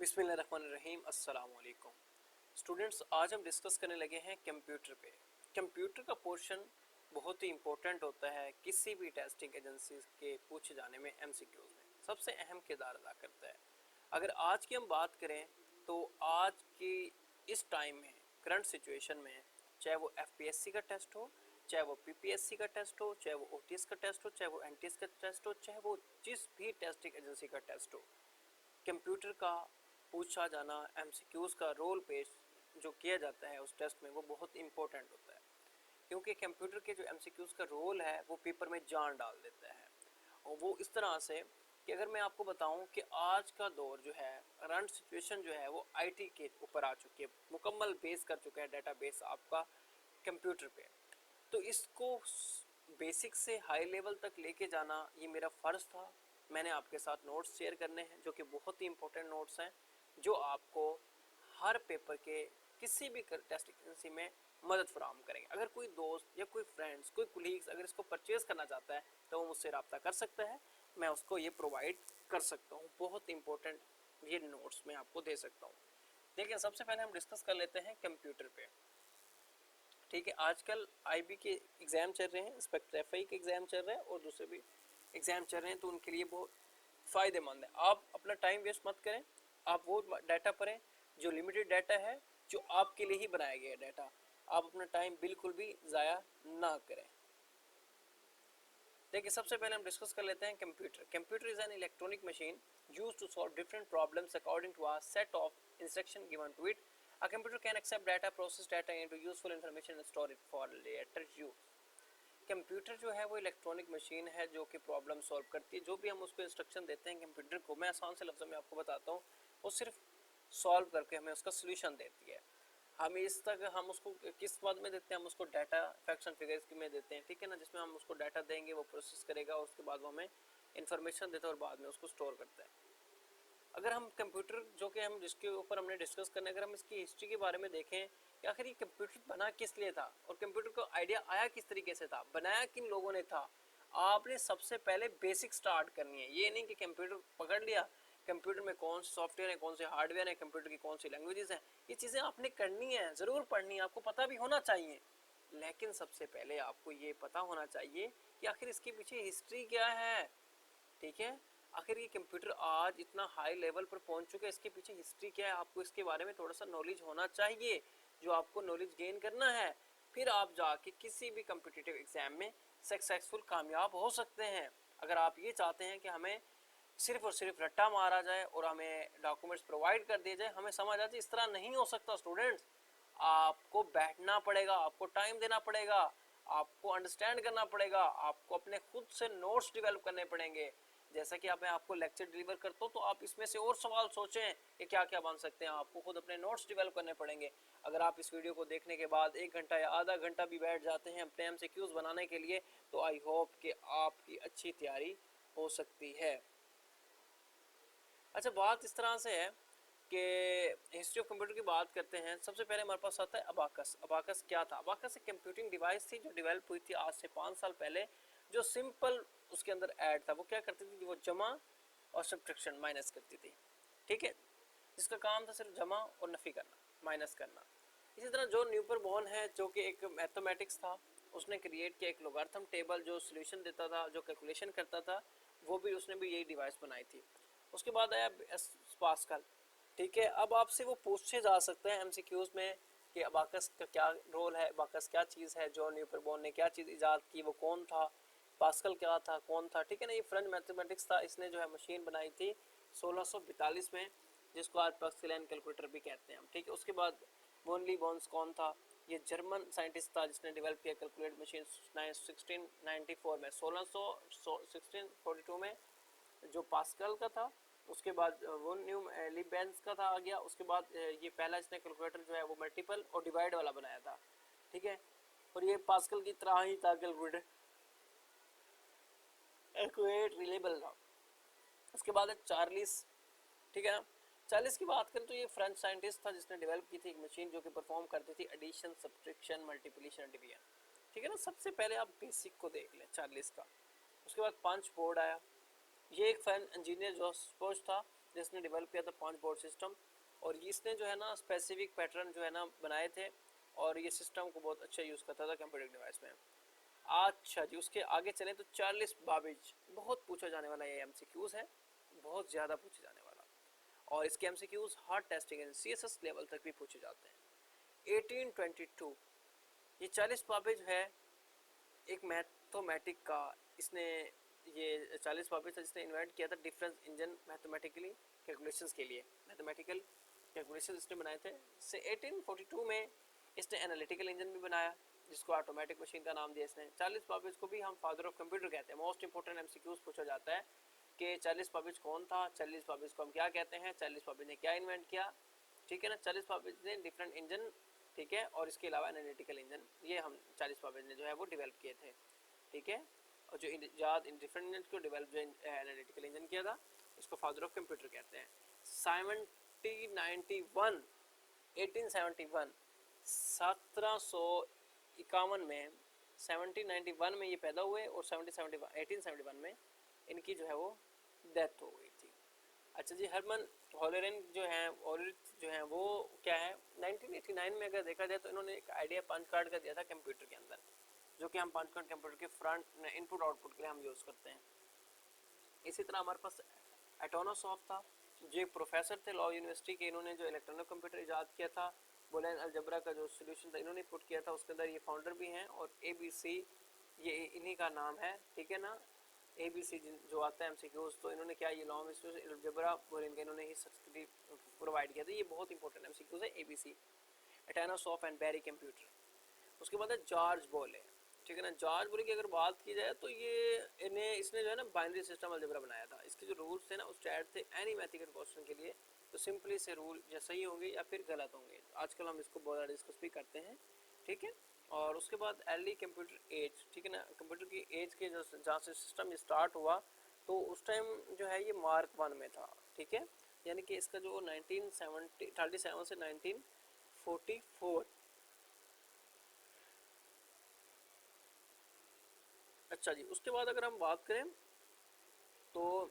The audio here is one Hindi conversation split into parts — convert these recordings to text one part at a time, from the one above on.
बिस्मिल्लाहिर्रहमानिर्रहीम अस्सलाम वालेकुम स्टूडेंट्स। आज हम डिस्कस करने लगे हैं कंप्यूटर पे। कंप्यूटर का पोर्शन बहुत ही इंपॉर्टेंट होता है किसी भी टेस्टिंग एजेंसी के पूछे जाने में। एमसीक्यूज में सबसे अहम किरदार अदा करता है। अगर आज की हम बात करें तो आज की इस टाइम में करंट सिचुएशन में चाहे वो एफपीएससी का टेस्ट हो, चाहे वो पीपीएससी का टेस्ट हो, चाहे वो ओटीएस का टेस्ट हो, चाहे वो एनटीएस का टेस्ट हो, चाहे वो जिस भी टेस्टिंग एजेंसी का टेस्ट हो, कंप्यूटर का पूछा जाना एमसीक्यूज़ का रोल पेश जो किया जाता है उस टेस्ट में वो बहुत इंपॉर्टेंट होता है। क्योंकि कंप्यूटर के जो एमसीक्यूज़ का रोल है वो पेपर में जान डाल देता है। और वो इस तरह से कि अगर मैं आपको बताऊं कि आज का दौर जो है, करंट सिचुएशन जो है वो आईटी के ऊपर आ चुकी है, मुकम्मल बेस कर चुका है डेटाबेस आपका कंप्यूटर पे। तो इसको बेसिक से हाई लेवल तक लेके जाना ये मेरा फ़र्ज़ था। मैंने आपके साथ नोट्स शेयर करने हैं जो कि बहुत ही इंपॉर्टेंट नोट्स हैं, जो आपको हर पेपर के किसी भी टेस्ट एजेंसी में मदद फराहम करेंगे। अगर कोई दोस्त या कोई फ्रेंड्स, कोई कुलीग्स अगर इसको परचेज़ करना चाहता है तो वो मुझसे रब्ता कर सकता है, मैं उसको ये प्रोवाइड कर सकता हूँ। बहुत इंपॉर्टेंट ये नोट्स मैं आपको दे सकता हूँ। देखिए, सबसे पहले हम डिस्कस कर लेते हैं कंप्यूटर पे। ठीक है, आजकल आईबी के एग्ज़ाम चल रहे हैं, इंस्पेक्टर एफआई के एग्ज़ाम चल रहे हैं और दूसरे भी एग्ज़ाम चल रहे हैं, तो उनके लिए बहुत फ़ायदेमंद है। आप अपना टाइम वेस्ट मत करें, आप वो डाटा पढ़ें जो लिमिटेड डाटा है, जो आपके लिए ही बनाया गया डाटा। आप अपना टाइम बिल्कुल भी ज़ाया ना करें। देखिए, सबसे पहले हम डिस्कस कर लेते हैं computer. Computer is an electronic machine used to solve different problems according to a set of instruction given to it. A computer can accept data, process data into useful information and store it for later use. Computer जो है वो इलेक्ट्रॉनिक मशीन है जो कि प्रॉब्लम सॉल्व करती है। जो भी हम उसको इंस्ट्रक्शन देते हैं कंप्यूटर को, मैं आसान से लफ्ज़ों में आपको बताता हूँ, वो सिर्फ सॉल्व करके हमें उसका सोल्यूशन देती है। हम इस तक हम उसको किस बात में देते हैं, हम उसको डाटा फैक्ट्स एंड फिगर्स में देते हैं, ठीक है ना, जिसमें हम उसको डाटा देंगे, वो प्रोसेस करेगा और उसके बाद वो हमें इन्फॉर्मेशन देता है और बाद में उसको स्टोर करता है। अगर हम कंप्यूटर जो कि हम जिसके ऊपर हमने डिस्कस करना है, अगर हम इसकी हिस्ट्री के बारे में देखें कि आखिर ये कंप्यूटर बना किस लिए था और कंप्यूटर को आइडिया आया किस तरीके से था, बनाया किन लोगों ने था, आपने सबसे पहले बेसिक स्टार्ट करनी है। ये नहीं कि कंप्यूटर पकड़ लिया, कंप्यूटर में कौन से सॉफ्टवेयर है, कौन से हार्डवेयर है, कंप्यूटर की कौन सी लैंग्वेजेस हैं, ये चीज़ें आपने करनी है, ज़रूर पढ़नी है, आपको पता भी होना चाहिए। लेकिन सबसे पहले आपको ये पता होना चाहिए कि आखिर इसके पीछे हिस्ट्री क्या है। ठीक है, आखिर ये कंप्यूटर आज इतना हाई लेवल पर पहुंच चुका है, इसके पीछे हिस्ट्री क्या है, आपको इसके बारे में थोड़ा सा नॉलेज होना चाहिए, जो आपको नॉलेज गेन करना है। फिर आप जाके किसी भी कम्पिटिटिव एग्जाम में सक्सेसफुल कामयाब हो सकते हैं। अगर आप ये चाहते हैं कि हमें सिर्फ और सिर्फ रट्टा मारा जाए और हमें डॉक्यूमेंट्स प्रोवाइड कर दिए जाए, हमें समझ आ जाए, इस तरह नहीं हो सकता स्टूडेंट्स। आपको बैठना पड़ेगा, आपको टाइम देना पड़ेगा, आपको अंडरस्टैंड करना पड़ेगा, आपको अपने खुद से नोट्स डेवलप करने पड़ेंगे। जैसा कि मैं आपको लेक्चर डिलीवर करता हूँ तो आप इसमें से और सवाल सोचें कि क्या क्या बन सकते हैं, आपको खुद अपने नोट्स डेवलप करने पड़ेंगे। अगर आप इस वीडियो को देखने के बाद 1 घंटा या आधा घंटा भी बैठ जाते हैं अपने एमसीक्यूज बनाने के लिए, तो आई होप कि आपकी अच्छी तैयारी हो सकती है। अच्छा, बात इस तरह से है कि हिस्ट्री ऑफ कंप्यूटर की बात करते हैं। सबसे पहले हमारे पास आता है अबाकस। अबाकस क्या था? अबाकस एक कंप्यूटिंग डिवाइस थी जो डेवलप हुई थी आज से 5 साल पहले, जो सिंपल उसके अंदर ऐड था। वो क्या करती थी? वो जमा और सब्ट्रैक्शन, माइनस करती थी। ठीक है, जिसका काम था सिर्फ जमा और नफ़ी करना, माइनस करना। इसी तरह जो न्यूपर बॉर्न है, जो कि एक मैथमेटिक्स था, उसने क्रिएट किया एक लोगारिथम टेबल जो सोल्यूशन देता था, जो कैलकुलेशन करता था, वो भी उसने भी यही डिवाइस बनाई थी। उसके बाद आया पास्कल। ठीक है, अब आपसे वो पूछे जा सकते हैं एमसीक्यूज में कि अबाकस का क्या रोल है, अबाकस क्या चीज़ है, जॉन न्यूटन ने क्या चीज़ ईजाद की, वो कौन था, पास्कल क्या था, कौन था। ठीक है ना, ये फ्रेंच मैथमेटिक्स था, इसने जो है मशीन बनाई थी 1642 में, जिसको आज पास्कलियन कैलकुलेटर भी कहते हैं हम। ठीक है, उसके बाद वोनली बॉन्स कौन था? ये जर्मन साइंटिस्ट था जिसने डेवलप किया कैलकुलेट मशीन 1694 में, 1642 में जो पास्कल का था। उसके बाद वो न्यू लिबेंस का था आ गया। उसके बाद ये पहला इसने कैलकुलेटर जो है वो मल्टीपल और डिवाइड वाला बनाया था। ठीक है, और ये पास्कल की तरह ही था कैलकुलेटर, एक्यूरेट, रिलेबल था। उसके बाद है चार्लिस। ठीक है ना, चार्लिस की बात करें तो ये फ्रेंच साइंटिस्ट था जिसने डेवलप की थी एक मशीन जो कि परफॉर्म करती थी एडिशन, सब्ट्रैक्शन, मल्टीप्लिकेशन, डिवीजन। ठीक है ना, सबसे पहले आप बेसिक को देख लें चार्लिस का। उसके बाद पंच बोर्ड आया। ये एक फैन इंजीनियर जो सपोज था जिसने डेवलप किया था पंच बोर्ड सिस्टम, और इसने जो है ना स्पेसिफिक पैटर्न जो है ना बनाए थे, और ये सिस्टम को बहुत अच्छा यूज़ करता था कंप्यूटर डिवाइस में। अच्छा जी, उसके आगे चलें तो चार्ल्स बाबेज, बहुत पूछा जाने वाला ये एमसीक्यूज़ है, बहुत ज़्यादा पूछे जाने वाला, और इसके MCQs hard testing and CSS level तक भी पूछे जाते हैं। 1822, ये चार्ल्स बाबेज है एक मैथमेटिक का, इसने ये चार्ल्स बाबेज इसने इन्वेंट किया था डिफरेंस इंजन मैथमेटिकली कैलकुलेशंस के लिए, मैथमेटिकल कैलकुलेशंस इसने बनाए थे। से 1842 में इसने एनालिटिकल इंजन भी बनाया जिसको ऑटोमेटिक मशीन का नाम दिया इसने। चार्ल्स बाबेज को भी हम फादर ऑफ कंप्यूटर कहते हैं। मोस्ट इंपोर्टेंट एमसीक्यूज पूछा जाता है कि चार्ल्स बाबेज कौन था, चार्ल्स बाबेज को हम क्या कहते हैं, चार्ल्स बाबेज ने क्या इन्वेंट किया, ठीक है ना। चार्ल्स बाबेज ने डिफरेंट इंजन, ठीक है, और इसके अलावा एनालिटिकल इंजन, ये हम चार्ल्स बाबेज ने जो है वो डेवलप किए थे, ठीक है। और जो इजाद इन डिफरेंट इंजन को डेवलप जो एनालिटिकल इंजन किया था, इसको फादर ऑफ कंप्यूटर कहते हैं। 1791 1871 1751 में 1791 में ये पैदा हुए, और 1871 में इनकी जो है वो डेथ हो गई थी। अच्छा जी, हरमन हॉलरेन जो हैं वो क्या है, 1989 में अगर देखा जाए तो इन्होंने एक आइडिया पंच कार्ड का दिया था कंप्यूटर के अंदर, जो कि हम पंच कार्ड कंप्यूटर के फ्रंट इनपुट आउटपुट के लिए हम यूज़ करते हैं। इसी तरह हमारे पास एटोनोसॉफ्ट था, जो एक प्रोफेसर थे लॉ यूनिवर्सिटी के, इन्होंने जो इलेक्ट्रॉनिक कंप्यूटर इजाद किया था, बुलियन अलजेब्रा का जो सोल्यूशन था इन्होंने पुट किया था, उसके अंदर ये फाउंडर भी हैं, और ABC ये इन्हीं का नाम है, ठीक है ना। ABC जो आता है एमसीक्यूज, तो इन्होंने क्या ये लॉ अलजेब्रा बुलियन का इन्होंने ही सक्सेसफुली प्रोवाइड किया था। ये बहुत इंपॉर्टेंट एमसीक्यूज है ABC, एटोनोसॉफ्ट एंड बेरी कंप्यूटर। उसके बाद है जॉर्ज बोले, ठीक है ना। जॉर्ज बोले की अगर बात की जाए तो इसने जो है ना बाइनरी सिस्टम अलजेब्रा बनाया था। इसके जो रूल्स थे ना, उस स्टैट थे एनी मैथमेटिकल क्वेश्चन के लिए, तो सिंपली से रूल या सही होंगे या फिर गलत होंगे। आजकल हम इसको बहुत ज़्यादा डिस्कस भी करते हैं, ठीक है। और उसके बाद अर्ली कंप्यूटर एज, ठीक है ना। कंप्यूटर की एज के जहाँ से सिस्टम स्टार्ट हुआ, तो उस टाइम जो है ये मार्क 1 में था, ठीक है। यानी कि इसका जो 1937 से 1944। अच्छा जी, उसके बाद अगर हम बात करें तो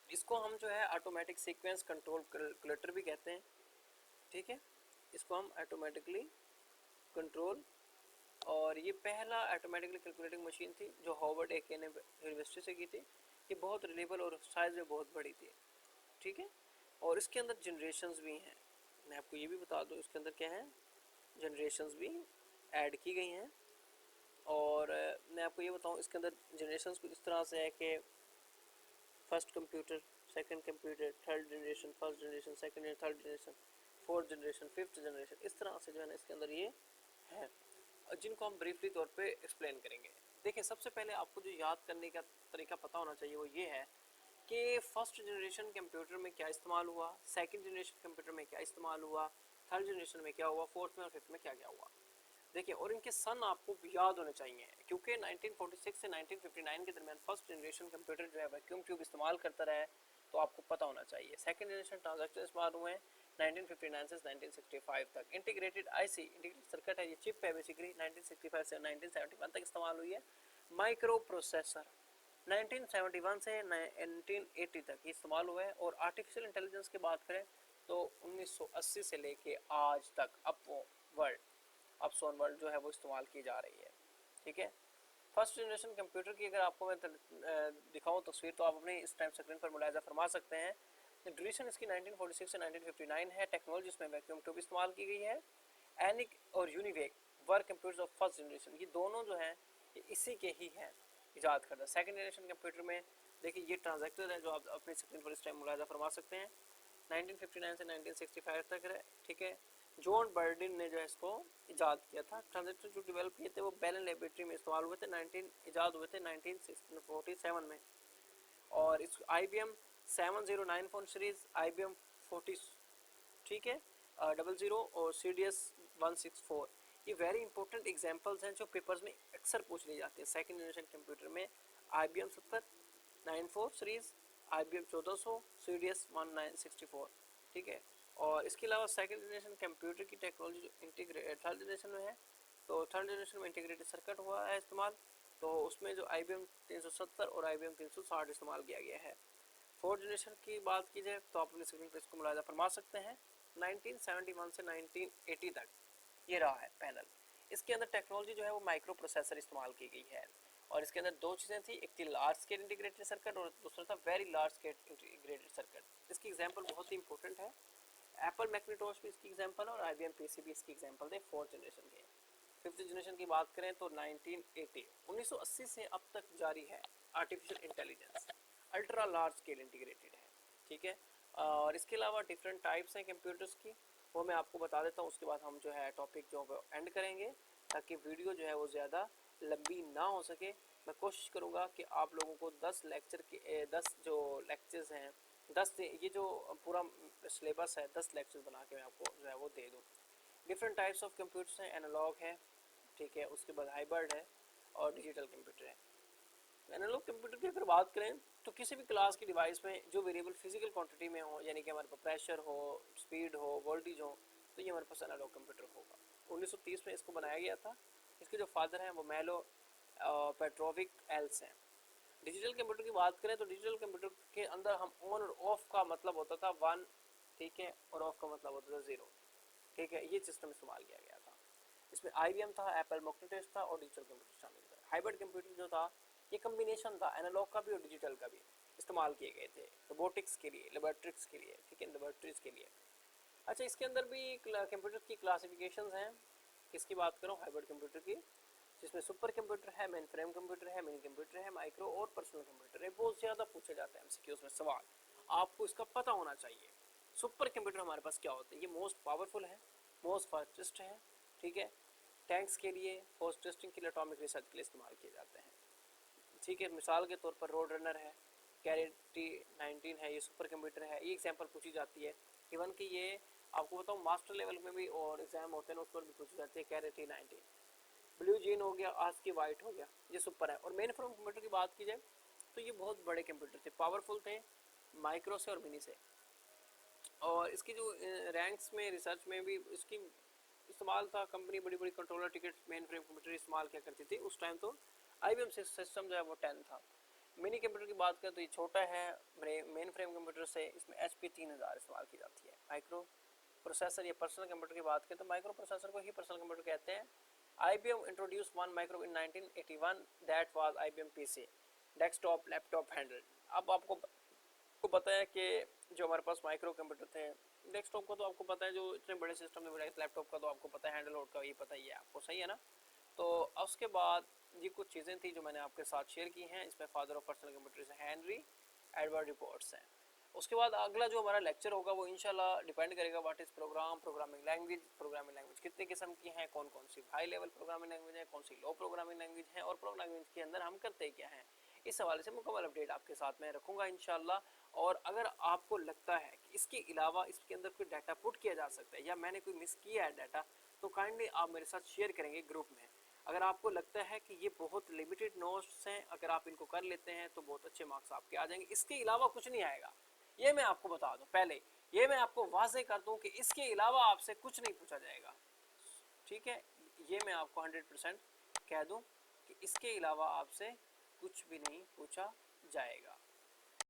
इसको हम जो है ऑटोमेटिक सीक्वेंस कंट्रोल कैलकुलेटर भी कहते हैं, ठीक है। इसको हम ऑटोमेटिकली कंट्रोल, और ये पहला ऑटोमेटिकली कैलकुलेटिंग मशीन थी जो हार्वर्ड एक ने यूनिवर्सिटी से की थी। ये बहुत रिलेबल और साइज में बहुत बड़ी थी, ठीक है। और इसके अंदर जनरेशन्स भी हैं, मैं आपको ये भी बता दूं इसके अंदर क्या है, जनरेशन्स भी ऐड की गई हैं। और मैं आपको ये बताऊं इसके अंदर जनरेशन्स कुछ इस तरह से है कि first computer, second computer, third generation, first generation, second generation, third generation, fourth generation, fifth generation, इस तरह से जो है ना इसके अंदर ये है, जिनको हम ब्रीफली तौर पे एक्सप्लेन करेंगे। देखिए, सबसे पहले आपको जो याद करने का तरीका पता होना चाहिए वो ये है कि फर्स्ट जनरेशन कंप्यूटर में क्या इस्तेमाल हुआ, सेकंड जनरेशन कंप्यूटर में क्या इस्तेमाल हुआ, थर्ड जनरेशन में क्या हुआ, फोर्थ में और फिफ्थ में क्या क्या हुआ। देखिए, और इनके सन आपको याद होने चाहिए, क्योंकि 1946 से 1959 के दरमियान फर्स्ट जनरेशन कंप्यूटर जो है वैक्यूम ट्यूब इस्तेमाल करता रहा है, तो आपको पता होना चाहिए। सेकंड जनरेशन ट्रांजैक्शन इस्तेमाल हुए हैं 1959 से 1965 तक। इंटीग्रेटेड आईसी, इंटीग्रेटेड सर्किट है, ये चिप है बेसिकली, 1965 से 1971 तक इस्तेमाल हुई है। माइक्रो प्रोसेसर 1971 से 1980 तक ये इस्तेमाल हुआ है। और आर्टिफिशियल इंटेलिजेंस की बात करें तो 1980 से लेके आज तक अपसोन वर्ल्ड जो है वो इस्तेमाल की जा रही है, ठीक है। फर्स्ट जनरेशन कंप्यूटर की अगर आपको मैं दिखाऊं तस्वीर, तो आप अपने इस टाइम स्क्रीन पर मुलाहिजा फरमा सकते हैं। ड्यूरेशन इसकी 1946 से 1959 है। टेक्नोलॉजी इसमें वैक्यूम ट्यूब इस्तेमाल की गई है। एनिक और UNIVAC work computers of first generation, ये दोनों जो हैं ये इसी के ही हैं इजाद करना। सेकंड जनरेशन कंप्यूटर में देखिए ये ट्रांजैक्टर है जो आप अपनी स्क्रीन पर इस टाइम मुलाहिजा फरमा सकते हैं, 1959 से 1965 तक है, ठीक है। जॉन बर्डिन ने जो है इसको इजाद किया था। ट्रांजिस्टर जो डेवलप किए थे वो बेलन लेबोरेटरी में इस्तेमाल हुए थे, इजाद हुए थे 1947 में। और इस IBM 7094 सीरीज, IBM 40, ठीक है, 00 और CDS 164, ये वेरी इंपॉर्टेंट एग्जांपल्स हैं जो पेपर्स में अक्सर पूछ ली जाती है। सेकंड जनरेशन कंप्यूटर में IBM 7094 सीरीज, IBM 1400, CDS 1964, ठीक है। और इसके अलावा सेकंड जनरेशन कंप्यूटर की टेक्नोलॉजी जो थर्ड जनरेशन में है, तो थर्ड जनरेशन में इंटीग्रेटेड सर्किट हुआ है इस्तेमाल, तो उसमें जो IBM 370 और IBM 360 इस्तेमाल किया गया है। फोर्थ जनरेशन की बात की जाए तो आप अपनी स्क्रीन पर इसको मुलाजा फरमा सकते हैं 1971 से 1980 तक ये रहा है पैनल। इसके अंदर टेक्नोलॉजी जो है वो माइक्रो प्रोसेसर इस्तेमाल की गई है और इसके अंदर दो चीज़ें थी, एक थी लार्ज स्केल इंटीग्रेटेड सर्किट और दूसरा था very large scale integrated circuit. इसकी एग्जांपल बहुत ही इंपॉर्टेंट है, एप्पल मैकिंटोश भी इसकी एग्जांपल है और IBM PC भी इसकी एग्जांपल थे फोर्थ जनरेशन के। फिफ्थ जनरेशन की बात करें तो 1980 से अब तक जारी है artificial intelligence, ultra large scale integrated है, ठीक है। और इसके अलावा डिफरेंट टाइप्स हैं कंप्यूटर्स की, वो मैं आपको बता देता हूँ, उसके बाद हम जो है टॉपिक जो है एंड करेंगे ताकि वीडियो जो है वो ज़्यादा लंबी ना हो सके। मैं कोशिश करूँगा कि आप लोगों को 10 लेक्चर के 10 जो लेक्चर्स हैं 10 ये जो पूरा सिलेबस है 10 लेक्चर बना के मैं आपको जो है वो दे दूँ। डिफरेंट टाइप्स ऑफ कंप्यूटर्स हैं, एनालॉग है, ठीक है, उसके बाद हाइब्रिड है और डिजिटल कंप्यूटर है। एनालॉग कंप्यूटर की अगर बात करें तो किसी भी क्लास की डिवाइस में जो वेरिएबल फिजिकल क्वांटिटी में हो, यानी कि हमारे पास प्रेशर हो, स्पीड हो, वोल्टेज हो, तो ये हमारे पास एनालॉग कंप्यूटर होगा। 1930 में इसको बनाया गया था। इसके जो फादर हैं वो मेलो पेट्रोविक एल्स हैं। डिजिटल कंप्यूटर की बात करें तो डिजिटल कंप्यूटर के अंदर हम ऑन और ऑफ का मतलब होता था 1, ठीक है, और ऑफ का मतलब होता था 0, ठीक है, ये सिस्टम इस्तेमाल किया गया था। इसमें IBM था, एप्पल मैकिंटोश था और डिजिटल कंप्यूटर शामिल था। हाइब्रिड कंप्यूटर जो था ये कम्बिनेशन था एनालॉग का भी और डिजिटल का भी, इस्तेमाल किए गए थे रोबोटिक्स के लिए, लेबोरेटरीज के लिए, ठीक है, लेबोरेटरीज के लिए। अच्छा, इसके अंदर भी कंप्यूटर की क्लासिफिकेशंस हैं। किसकी बात करूँ? हाइब्रिड कंप्यूटर की, जिसमें सुपर कंप्यूटर है, मेन फ्रेम कंप्यूटर है, मिनी कंप्यूटर है, माइक्रो और पर्सनल कंप्यूटर है। बहुत ज़्यादा पूछे जाते हैं MCQs में सवाल, आपको इसका पता होना चाहिए। सुपर कंप्यूटर हमारे पास क्या होता है? ये मोस्ट पावरफुल है, मोस्ट फास्टेस्ट है, ठीक है, टैंक्स के लिए, फोर्स टेस्टिंग के लिए, एटॉमिक रिसर्च के लिए इस्तेमाल किए जाते हैं, ठीक है। मिसाल के तौर पर रोड रनर है, कैरेटी 19 है, ये सुपर कंप्यूटर है, ये एग्जांपल पूछी जाती है। इवन कि ये आपको बताऊँ मास्टर लेवल में भी और एग्जाम होते हैं उस पर भी पूछी जाती है कैरेटी 19। ब्लू जीन हो गया, आज की वाइट हो गया, ये सुपर है। और मेन फ्रेम कंप्यूटर की बात की जाए तो ये बहुत बड़े कंप्यूटर थे, पावरफुल थे, माइक्रो से और मिनी से। और इसकी जो रैंक्स में रिसर्च में भी इसकी इस्तेमाल था, कंपनी बड़ी बड़ी controller ticket main frame computer इस्तेमाल क्या करती थी उस टाइम। तो IBM सिस्टम जो है वो 10 था। मिनी कंप्यूटर की बात करें तो ये छोटा है मेन फ्रेम कंप्यूटर से, इसमें HP 3000 इस्तेमाल की जाती है। माइक्रो प्रोसेसर या पर्सनल कंप्यूटर की बात करें तो माइक्रो प्रोसेसर को ही पर्सनल कंप्यूटर कहते हैं। IBM introduce one micro in 1981 that was IBM PC desktop laptop handle. अब आपको पता है कि जो हमारे पास माइक्रो कंप्यूटर थे, डेस्कटॉप का तो आपको पता है, जो इतने बड़े सिस्टम में बड़ा, लैपटॉप का तो आपको पता है, हैंडल होल्ड का ये पता ही है आपको, सही है ना। तो उसके बाद ये कुछ चीज़ें थी जो मैंने आपके साथ शेयर की हैं। इसमें father of personal computer Henry Edward reports हैं। उसके बाद अगला जो हमारा लेक्चर होगा वो इंशाल्लाह डिपेंड करेगा व्हाट इज़ प्रोग्रामिंग लैंग्वेज कितने किस्म की हैं, कौन कौन सी हाई लेवल प्रोग्रामिंग लैंग्वेज है, कौन सी लो प्रोग्रामिंग लैंग्वेज है, और प्रोग्रामिंग लैंग्वेज के अंदर हम करते क्या हैं, इस हवाले से मुकम्मल अपडेट आपके साथ में रखूँगा इंशाल्लाह। और अगर आपको लगता है कि इसके अलावा इसके अंदर कोई डाटा पुट किया जा सकता है या मैंने कोई मिस किया है डाटा, तो काइंडली आप मेरे साथ शेयर करेंगे ग्रुप में। अगर आपको लगता है कि ये बहुत लिमिटेड नोट्स हैं, अगर आप इनको कर लेते हैं तो बहुत अच्छे मार्क्स आपके आ जाएंगे। इसके अलावा कुछ नहीं आएगा, ये मैं आपको बता दूं। पहले ये मैं आपको वाजे कर दूं कि इसके अलावा आपसे कुछ नहीं पूछा जाएगा, ठीक है। ये मैं आपको 100% कह दूं कि इसके अलावा आपसे कुछ भी नहीं पूछा जाएगा।